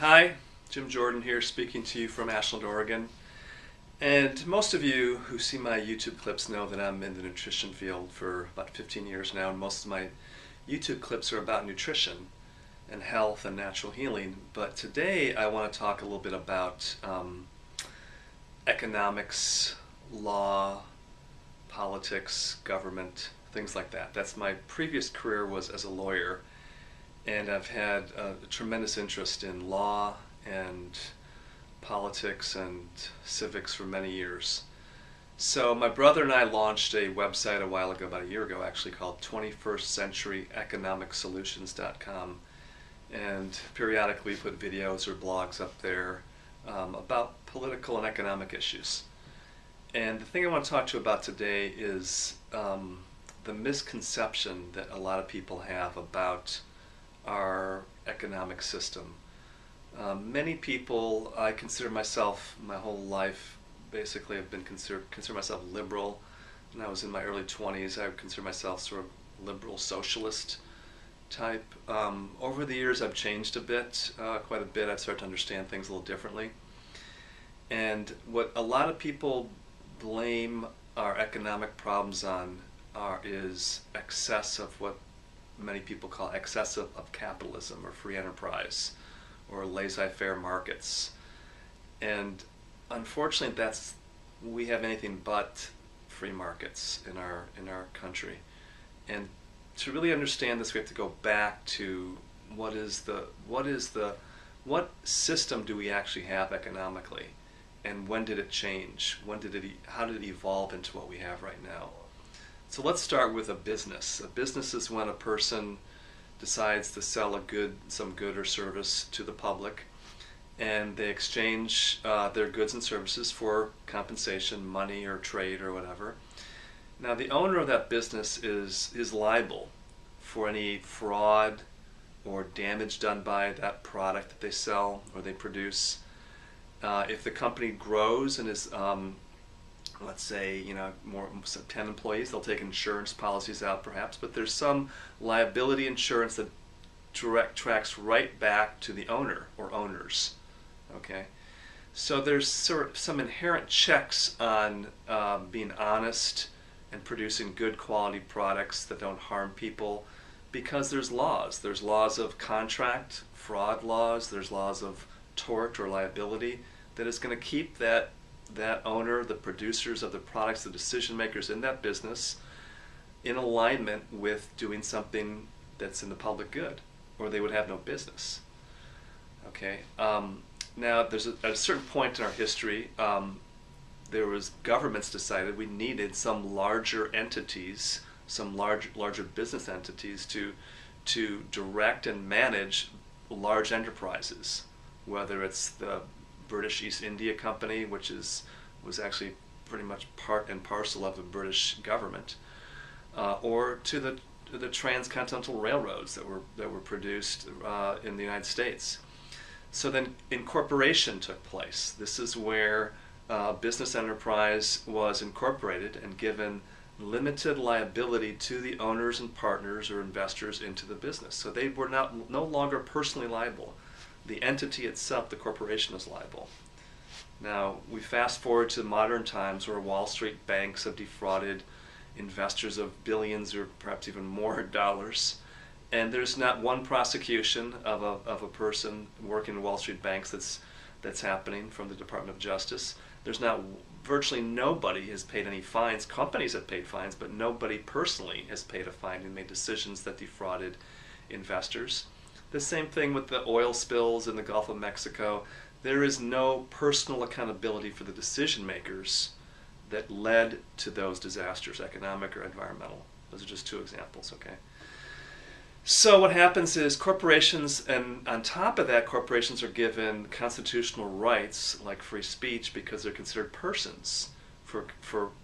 Hi, Jim Jordan here speaking to you from Ashland, Oregon. And most of you who see my YouTube clips know that I'm in the nutrition field for about 15 years now, and most of my YouTube clips are about nutrition and health and natural healing. But today I want to talk a little bit about economics, law, politics, government, things like that. That's my previous career was as a lawyer, and I've had a tremendous interest in law and politics and civics for many years. So my brother and I launched a website a while ago, about a year ago actually, called 21stcenturyeconomicsolutions.com, and periodically put videos or blogs up there about political and economic issues. And the thing I want to talk to you about today is the misconception that a lot of people have about our economic system. Many people, I consider myself, my whole life, basically have been consider myself liberal. When I was in my early 20s, I would consider myself sort of liberal socialist type. Over the years, I've changed a bit, quite a bit. I've started to understand things a little differently. And what a lot of people blame our economic problems on is excess of what many people call excessive of capitalism or free enterprise or laissez-faire markets. And unfortunately we have anything but free markets in our country. And to really understand this, we have to go back to what system do we actually have economically, and when did it change? How did it evolve into what we have right now? So let's start with a business. A business is when a person decides to sell some good or service to the public, and they exchange their goods and services for compensation, money or trade or whatever. Now the owner of that business is liable for any fraud or damage done by that product that they sell or they produce. If the company grows and is let's say, more 10 employees, they'll take insurance policies out perhaps, but there's some liability insurance that tracks right back to the owner or owners. Okay, so there's sort of some inherent checks on being honest and producing good quality products that don't harm people, because there's laws. There's laws of contract, fraud laws, there's laws of tort or liability that is going to keep that owner, the producers of the products, the decision makers in that business, in alignment with doing something that's in the public good, or they would have no business. Okay. Now, there's at a certain point in our history, governments decided we needed some larger entities, some larger business entities to direct and manage large enterprises, whether it's the British East India Company, which was actually pretty much part and parcel of the British government, or to the transcontinental railroads that were produced in the United States. So then incorporation took place. This is where business enterprise was incorporated and given limited liability to the owners and partners or investors into the business. So they were no longer personally liable. The entity itself, the corporation, is liable. Now, we fast forward to modern times where Wall Street banks have defrauded investors of billions or perhaps even more dollars, and there's not one prosecution of a person working in Wall Street banks that's happening from the Department of Justice. Virtually nobody has paid any fines. Companies have paid fines, but nobody personally has paid a fine and made decisions that defrauded investors. The same thing with the oil spills in the Gulf of Mexico. There is no personal accountability for the decision makers that led to those disasters, economic or environmental. Those are just two examples, okay? So what happens is corporations, and on top of that, corporations are given constitutional rights like free speech because they're considered persons for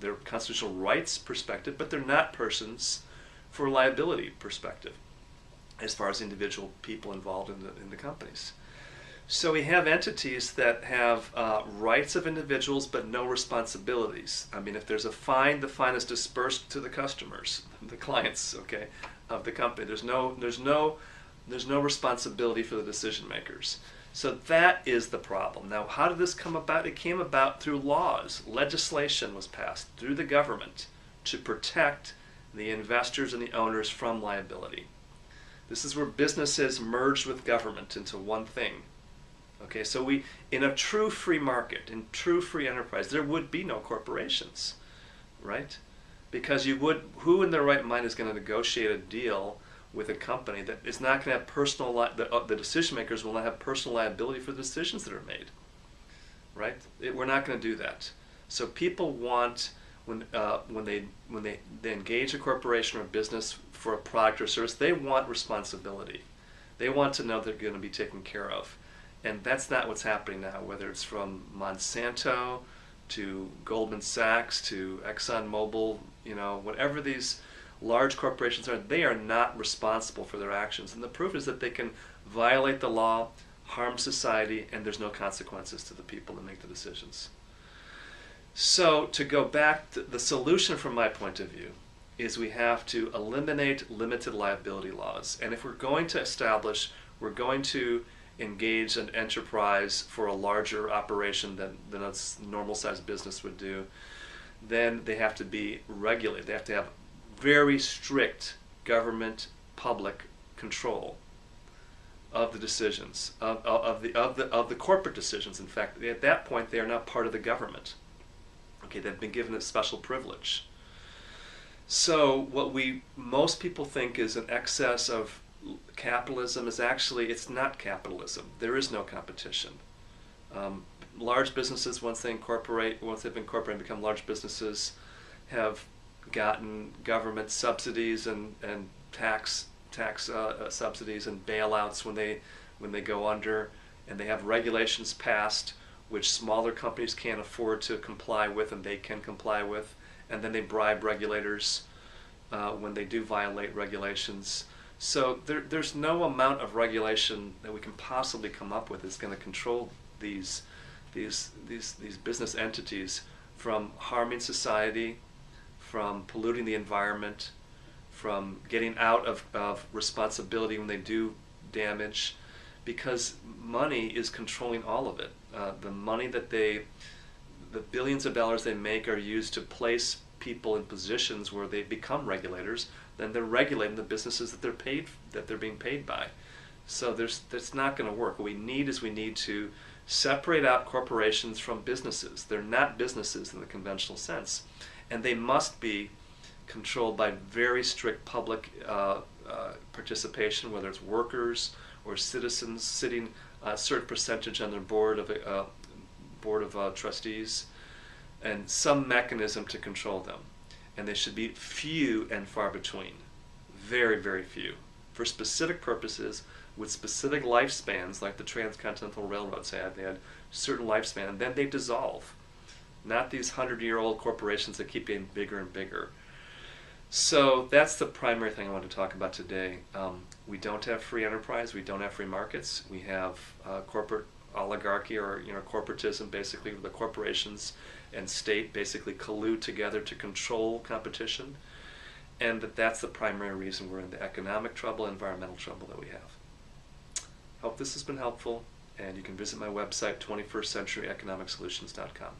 their constitutional rights perspective, but they're not persons for liability perspective, as far as individual people involved in the companies. So we have entities that have rights of individuals but no responsibilities. I mean, if there's a fine, the fine is dispersed to the customers, the clients, okay, of the company. There's no responsibility for the decision makers. So that is the problem. Now, how did this come about? It came about through laws. Legislation was passed through the government to protect the investors and the owners from liability. This is where businesses merged with government into one thing. Okay, so in a true free market, in true free enterprise, there would be no corporations, right? Because who in their right mind is going to negotiate a deal with a company that is not going to have the decision makers will not have personal liability for the decisions that are made, right? We're not going to do that. So people want, when they engage a corporation or a business for a product or service, they want responsibility. They want to know they're going to be taken care of. And that's not what's happening now, whether it's from Monsanto to Goldman Sachs to ExxonMobil, whatever these large corporations are, they are not responsible for their actions. And the proof is that they can violate the law, harm society, and there's no consequences to the people that make the decisions. So to go back, the solution from my point of view is we have to eliminate limited liability laws. And if we're going to engage an enterprise for a larger operation than a normal sized business would do, then they have to be regulated. They have to have very strict government public control of the decisions, of the corporate decisions. In fact, at that point they are not part of the government. Okay, they've been given a special privilege. So what most people think is an excess of capitalism is actually, it's not capitalism. There is no competition. Large businesses, once they've incorporated and become large businesses, have gotten government subsidies and tax subsidies and bailouts when they go under, and they have regulations passed which smaller companies can't afford to comply with and they can comply with, and then they bribe regulators when they do violate regulations. So there's no amount of regulation that we can possibly come up with that's going to control these business entities from harming society, from polluting the environment, from getting out of responsibility when they do damage, because money is controlling all of it. The money the billions of dollars they make are used to place people in positions where they become regulators. Then they're regulating the businesses that they're being paid by. So that's not going to work. What we need to separate out corporations from businesses. They're not businesses in the conventional sense, and they must be controlled by very strict public participation, whether it's workers or citizens sitting a certain percentage on their board of trustees, and some mechanism to control them. And they should be few and far between, very, very few, for specific purposes with specific lifespans, like the transcontinental railroads had. They had certain lifespan, and then they dissolve. Not these 100-year-old corporations that keep getting bigger and bigger. So that's the primary thing I want to talk about today. We don't have free enterprise. We don't have free markets. We have corporate oligarchy, or corporatism, basically, where the corporations and state basically collude together to control competition, and that's the primary reason we're in the economic trouble, environmental trouble that we have. Hope this has been helpful, and you can visit my website, 21stcenturyeconomicsolutions.com.